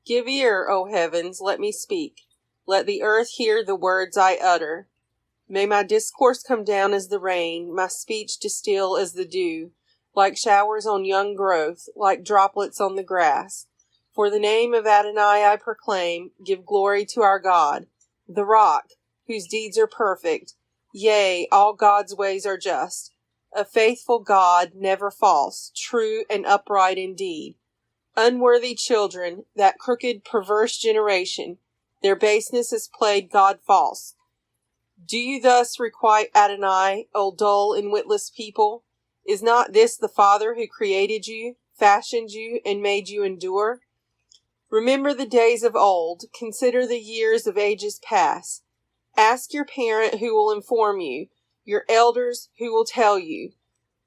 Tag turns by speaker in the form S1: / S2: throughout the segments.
S1: Give ear, O heavens, let me speak. Let the earth hear the words I utter. May my discourse come down as the rain, my speech distill as the dew, like showers on young growth, like droplets on the grass. For the name of Adonai I proclaim, give glory to our God, the rock, whose deeds are perfect. Yea, all God's ways are just. A faithful God, never false, true and upright indeed. Unworthy children, that crooked, perverse generation, their baseness has played God false. Do you thus requite Adonai, O dull and witless people? Is not this the Father who created you, fashioned you, and made you endure? Remember the days of old, consider the years of ages past. Ask your parent who will inform you, your elders who will tell you.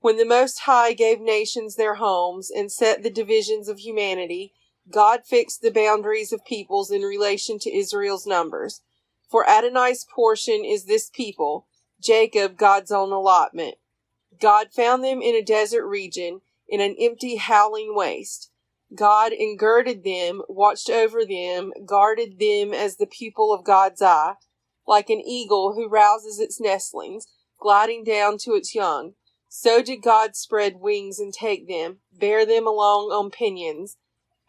S1: When the Most High gave nations their homes and set the divisions of humanity, God fixed the boundaries of peoples in relation to Israel's numbers. For Adonai's portion is this people, Jacob God's own allotment. God found them in a desert region, in an empty, howling waste. God engirded them, watched over them, guarded them as the pupil of God's eye, like an eagle who rouses its nestlings, gliding down to its young. So did God spread wings and take them, bear them along on pinions.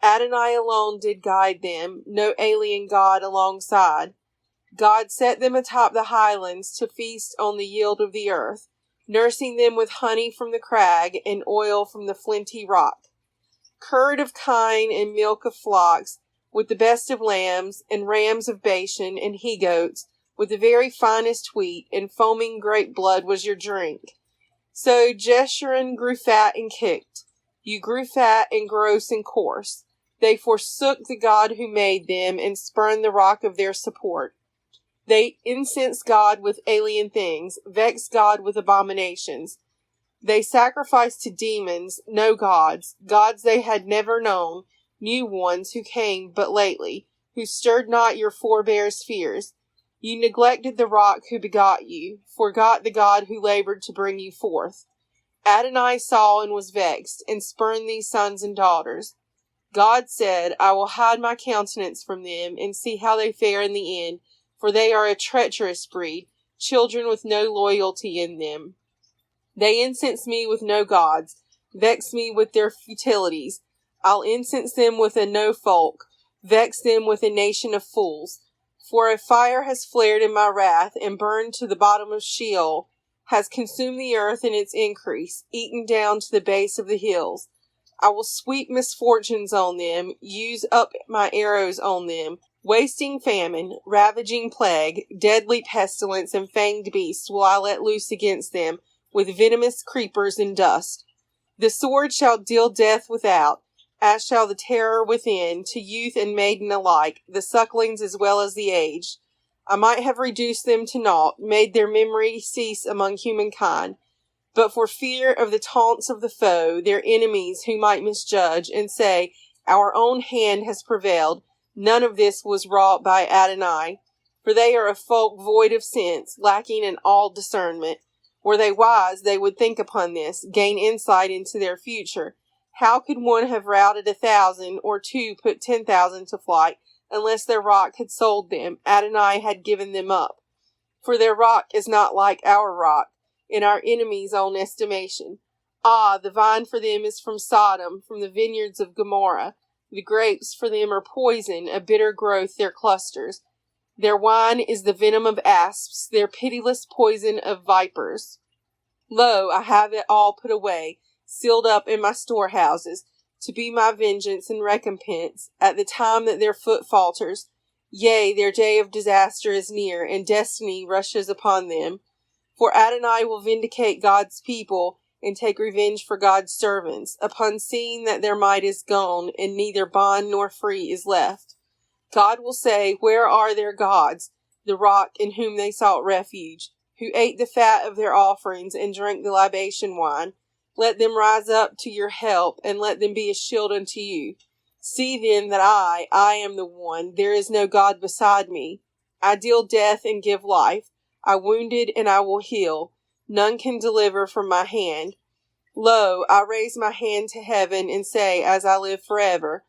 S1: Adonai alone did guide them, no alien God alongside. God set them atop the highlands to feast on the yield of the earth, nursing them with honey from the crag and oil from the flinty rock. Curd of kine and milk of flocks, with the best of lambs, and rams of Bashan, and he-goats, with the very finest wheat, and foaming grape blood was your drink. So Jeshurun grew fat and kicked. You grew fat and gross and coarse. They forsook the God who made them, and spurned the rock of their support. They incensed God with alien things, vexed God with abominations. They sacrificed to demons, no gods, gods they had never known, new ones who came but lately, who stirred not your forebears' fears. You neglected the rock who begot you, forgot the God who labored to bring you forth. Adonai saw and was vexed, and spurned these sons and daughters. God said, I will hide my countenance from them, and see how they fare in the end, for they are a treacherous breed, children with no loyalty in them. They incense me with no gods, vex me with their futilities. I'll incense them with a no folk, vex them with a nation of fools. For a fire has flared in my wrath, and burned to the bottom of Sheol, has consumed the earth in its increase, eaten down to the base of the hills. I will sweep misfortunes on them, use up my arrows on them. Wasting famine, ravaging plague, deadly pestilence, and fanged beasts will I let loose against them, with venomous creepers and dust. The sword shall deal death without, as shall the terror within, to youth and maiden alike, the sucklings as well as the aged. I might have reduced them to naught, made their memory cease among humankind, but for fear of the taunts of the foe, their enemies who might misjudge, and say, Our own hand has prevailed, none of this was wrought by Adonai. For they are a folk void of sense, lacking in all discernment. Were they wise, they would think upon this, gain insight into their future. How could one have routed 1,000, or two put 10,000 to flight, unless their rock had sold them, Adonai had given them up? For their rock is not like our rock, in our enemies' own estimation. Ah, the vine for them is from Sodom, from the vineyards of Gomorrah. The grapes for them are poison, a bitter growth their clusters. Their wine is the venom of asps, their pitiless poison of vipers. Lo, I have it all put away, sealed up in my storehouses, to be my vengeance and recompense, at the time that their foot falters. Yea, their day of disaster is near, and destiny rushes upon them. For Adonai will vindicate God's people, and take revenge for God's servants, upon seeing that their might is gone, and neither bond nor free is left. God will say, Where are their gods, the rock in whom they sought refuge, who ate the fat of their offerings, and drank the libation wine? Let them rise up to your help, and let them be a shield unto you. See then that I am the one, there is no God beside me. I deal death and give life. I wounded and I will heal. None can deliver from my hand. Lo, I raise my hand to heaven and say, as I live forever,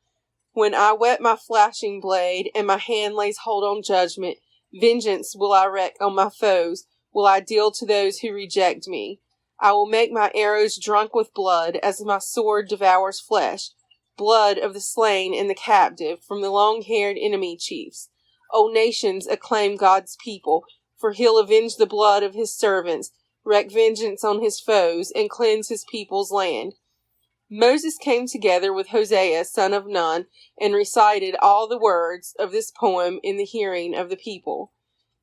S1: When I whet my flashing blade, and my hand lays hold on judgment, vengeance will I wreak on my foes, will I deal to those who reject me. I will make my arrows drunk with blood, as my sword devours flesh, blood of the slain and the captive, from the long-haired enemy chiefs. O nations, acclaim God's people, for he'll avenge the blood of his servants, wreak vengeance on his foes, and cleanse his people's land. Moses came together with Hosea, son of Nun, and recited all the words of this poem in the hearing of the people.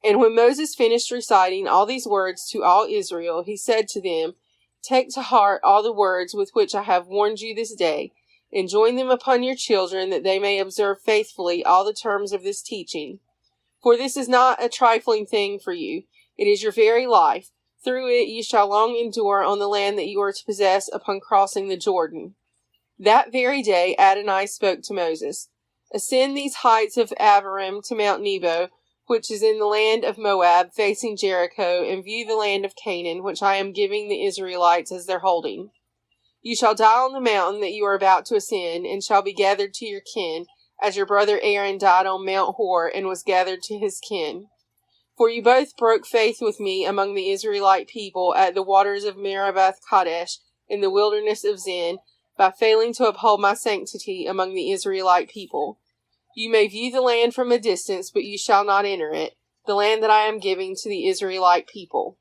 S1: And when Moses finished reciting all these words to all Israel, he said to them, Take to heart all the words with which I have warned you this day, and join them upon your children, that they may observe faithfully all the terms of this teaching. For this is not a trifling thing for you, it is your very life. Through it you shall long endure on the land that you are to possess upon crossing the Jordan. That very day Adonai spoke to Moses, Ascend these heights of Abarim to Mount Nebo, which is in the land of Moab, facing Jericho, and view the land of Canaan, which I am giving the Israelites as their holding. You shall die on the mountain that you are about to ascend, and shall be gathered to your kin, as your brother Aaron died on Mount Hor, and was gathered to his kin. For you both broke faith with me among the Israelite people at the waters of Meribah Kadesh in the wilderness of Zin, by failing to uphold my sanctity among the Israelite people. You may view the land from a distance, but you shall not enter it, the land that I am giving to the Israelite people.